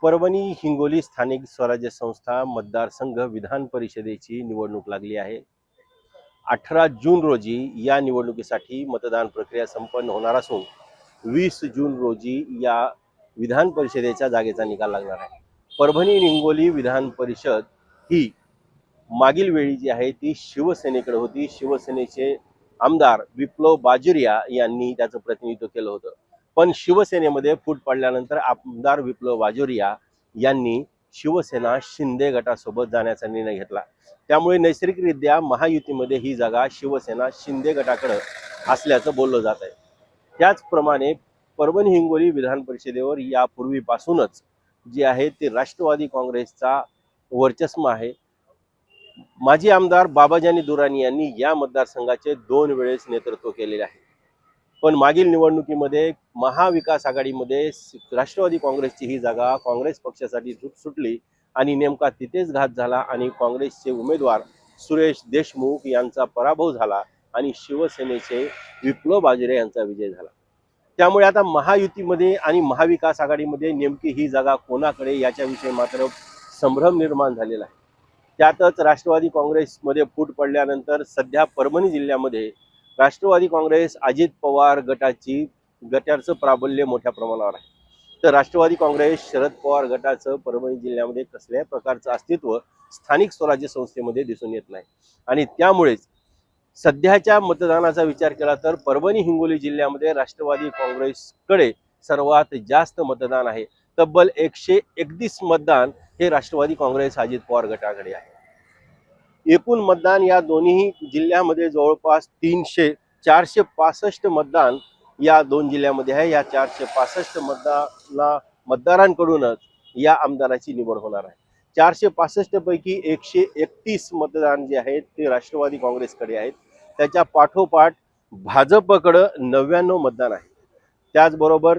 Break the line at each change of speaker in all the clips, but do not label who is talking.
परभणी हिंगोली स्थानिक स्वराज्य संस्था मतदारसंघ विधान परिषदेची निवडणूक लागली आहे। 18 जून रोजी या निवडणुकीसाठी मतदान प्रक्रिया संपन्न होणार असून 20 जून रोजी या विधान परिषदेच्या जागेचा निकाल लागणार आहे। परभणी हिंगोली विधान परिषद ही मागील वेळी जी आहे ती शिवसेनेकडे होती। शिवसेनेचे आमदार विप्लव बाजोरिया यांनी त्याचं प्रतिनिधित्व केलं होतं, पण शिवसेनेमध्ये फूट पडल्यानंतर आमदार विप्लव बाजोरिया यांनी शिवसेना शिंदे गटासोबत जाण्याचा निर्णय घेतला। त्यामुळे नैसर्गिकरित्या महायुतीमध्ये ही जागा शिवसेना शिंदे गटाकडे असल्याचं बोललं जात आहे। त्याचप्रमाणे परभणी हिंगोली विधान परिषदेवर यापूर्वीपासूनच जे आहे ते राष्ट्रवादी काँग्रेसचा वर्चस्व आहे। माजी आमदार बाबाजानी दुराणी यांनी या मतदारसंघाचे 2 वेळेस नेतृत्व केलेले आहे, पण मागील निवडणुकीमध्ये महाविकास आघाडीमध्ये राष्ट्रवादी काँग्रेसची ही जागा काँग्रेस पक्षासाठी सुटली आणि नेमका तिथेच घात झाला आणि काँग्रेसचे उमेदवार सुरेश देशमुख यांचा पराभव झाला आणि शिवसेनेचे विप्लव बाजोरिया यांचा विजय झाला। त्यामुळे आता महायुतीमध्ये आणि महाविकास आघाडीमध्ये नेमकी ही जागा कोणाकडे याच्याविषयी मात्र संभ्रम निर्माण झालेला आहे। त्यातच राष्ट्रवादी काँग्रेसमध्ये फूट पडल्यानंतर सध्या परभणी जिल्ह्यामध्ये राष्ट्रवादी काँग्रेस अजित पवार गटाचं प्राबल्य मोठ्या प्रमाणावर आहे। तर राष्ट्रवादी काँग्रेस शरद पवार गटाचं परभणी जिल्ह्यामध्ये कसल्याही प्रकारचं अस्तित्व स्थानिक स्वराज्य संस्थेमध्ये दिसून येत नाही आणि त्यामुळेच सध्याच्या मतदानाचा विचार केला तर परभणी हिंगोली जिल्ह्यामध्ये राष्ट्रवादी काँग्रेसकडे सर्वात जास्त मतदान आहे। तब्बल 131 मतदान हे राष्ट्रवादी काँग्रेस अजित पवार गटाकडे आहे। एकूण मतदान या दोन्ही जिल्ह्यामध्ये जवळपास 465 मतदान या दोन जिल्ह्यामध्ये आहे। या 465 मतदारांकडूनच या आमदाराची निवड होणार आहे। 465 पैकी 131 मतदान जे आहेत ते राष्ट्रवादी काँग्रेसकडे आहेत। त्याच्या पाठोपाठ भाजपकडे 99 मतदान आहे। त्याचबरोबर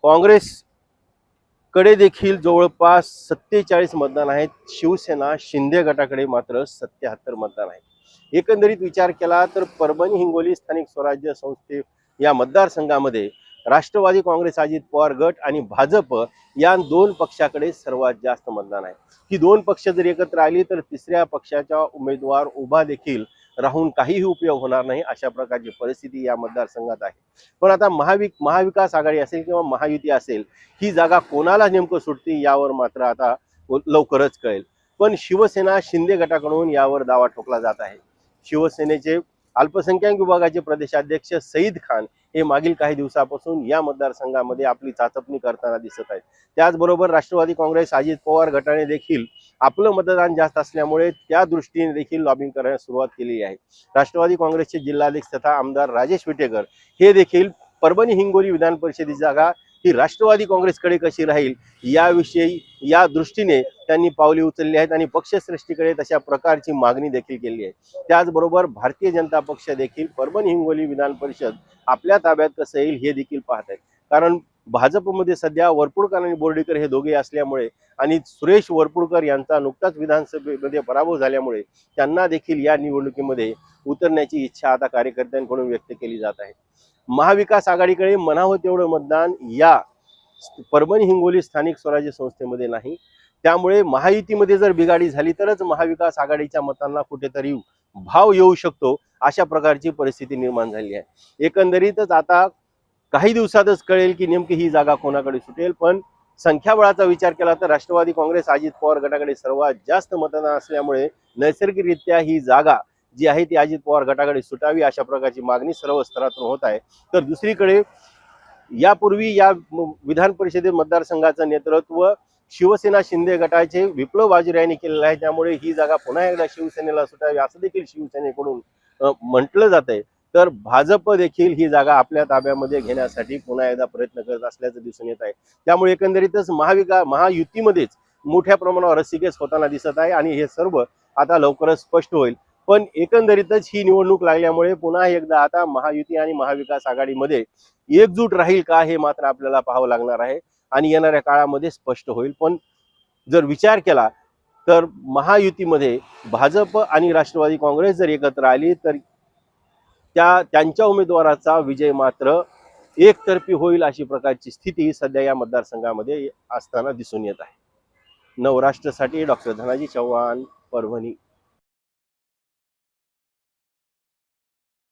काँग्रेसकडे देखील जवळपास 47 मतदान आहेत। शिवसेना शिंदे गटाकडे मात्र 77 मतदान आहे। एकंदरीत विचार केला तर परभणी हिंगोली स्थानिक स्वराज्य संस्थे या मतदारसंघामध्ये राष्ट्रवादी काँग्रेस अजित पवार गट आणि भाजप या दोन पक्षाकडे सर्वात जास्त मतदान आहे। ही दोन पक्ष जर एकत्र आली तर तिसऱ्या पक्षाचा उमेदवार उभा देखील राहून काहीही उपयोग होणार नाही, अशा प्रकारची परिस्थिती या मतदारसंघात आहे। पण आता महाविकास आघाडी असेल किंवा महायुती असेल, ही जागा कोणाला नेमकं सुटते यावर मात्र आता लवकरच कळेल। पण शिवसेना शिंदे गटाकडून यावर दावा ठोकला जात आहे। शिवसेनेचे अल्पसंख्याक विभागाचे प्रदेशाध्यक्ष सईद खान हे मागील काही दिवसापासून या मतदारसंघामध्ये आपली चाचपणी करताना दिसत आहेत। त्याचबरोबर राष्ट्रवादी काँग्रेस अजित पवार गटाने देखील आपलं मतदान जास्त असल्यामुळे त्या दृष्टीने देखील लॉबिंग करण्यास सुरुवात केली आहे। राष्ट्रवादी काँग्रेसचे जिल्हाध्यक्ष तथा आमदार राजेश विटेकर हे देखील परभणी हिंगोली विधान परिषदेची जागा ही राष्ट्रवादी काँग्रेसकडे कशी राहील याविषयी या दृष्टीने त्यांनी पावले उचलली आहेत आणि पक्षश्रेष्ठीकडे तशा प्रकारची मागणी देखील केली आहे। त्याचबरोबर भारतीय जनता पक्ष देखील परभणी हिंगोली विधान परिषद आपल्या ताब्यात कसं येईल हे देखील पाहत आहे। कारण भाजपमध्ये सध्या वरपुडकर आणि बोर्डीकर हे दोघे असल्यामुळे आणि सुरेश वरपुडकर यांचा नुकताच विधानसभेमध्ये पराभव झाल्यामुळे त्यांना देखील या निवडणुकीमध्ये उतरण्याची इच्छा आता कार्यकर्त्यांकडून व्यक्त केली जात आहे। महाविकास आघाडीकडे म्हणावं तेवढं मतदान या परभणी हिंगोली स्थानिक स्वराज्य संस्थेमध्ये नाही। त्यामुळे महायुतीमध्ये जर बिघाडी झाली तरच महाविकास आघाडीच्या मतांना कुठेतरी भाव येऊ शकतो, अशा प्रकारची परिस्थिती निर्माण झाली आहे। एकंदरीतच आता काही दिवसातच कळेल की नेमकी ही जागा कोणाकडे सुटेल। पण संख्याबळाचा विचार केला तर राष्ट्रवादी काँग्रेस अजित पवार गटाकडे सर्वात जास्त मतदान असल्यामुळे नैसर्गिकरित्या ही जागा जी आहे ती अजित पवार गटाकडे सुटावी अशा प्रकारची मागणी सर्व स्तरातून होत आहे। तर दुसरीकडे यापूर्वी या विधान परिषदेत मतदारसंघाचं नेतृत्व शिवसेना शिंदे गटाचे विप्लव बाजोरिया यांनी केलेलं आहे। त्यामुळे ही जागा पुन्हा एकदा शिवसेनेला सुटावी असं देखील शिवसेनेकडून म्हटलं जात आहे। तर भाजप देखील ही जागा आपल्या ताब्यामध्ये घेण्यासाठी पुन्हा एकदा प्रयत्न करत असल्याचं दिसून येत आहे। त्यामुळे एकंदरीतच महायुतीमध्येच मोठ्या प्रमाणावर रस्सीखेच होताना दिसत आहे आणि हे सर्व आता लवकरच स्पष्ट होईल। पण एकंदरीतच ही निवडणूक लागल्यामुळे पुन्हा एकदा आता महायुती आणि महाविकास आघाडीमध्ये एकजूट राहील का हे मात्र आपल्याला पाहावं लागणार आहे आणि येणाऱ्या काळामध्ये स्पष्ट होईल। पण जर विचार केला तर महायुतीमध्ये भाजप आणि राष्ट्रवादी काँग्रेस जर एकत्र आली तर त्यांच्या उमेदवाराचा विजय मात्र एकतर्फी होईल अशी प्रकारची स्थिती सध्या या मतदारसंघामध्ये असताना दिसून येत आहे. नवराष्ट्रसाठी डॉक्टर धनाजी चव्हाण, परभणी.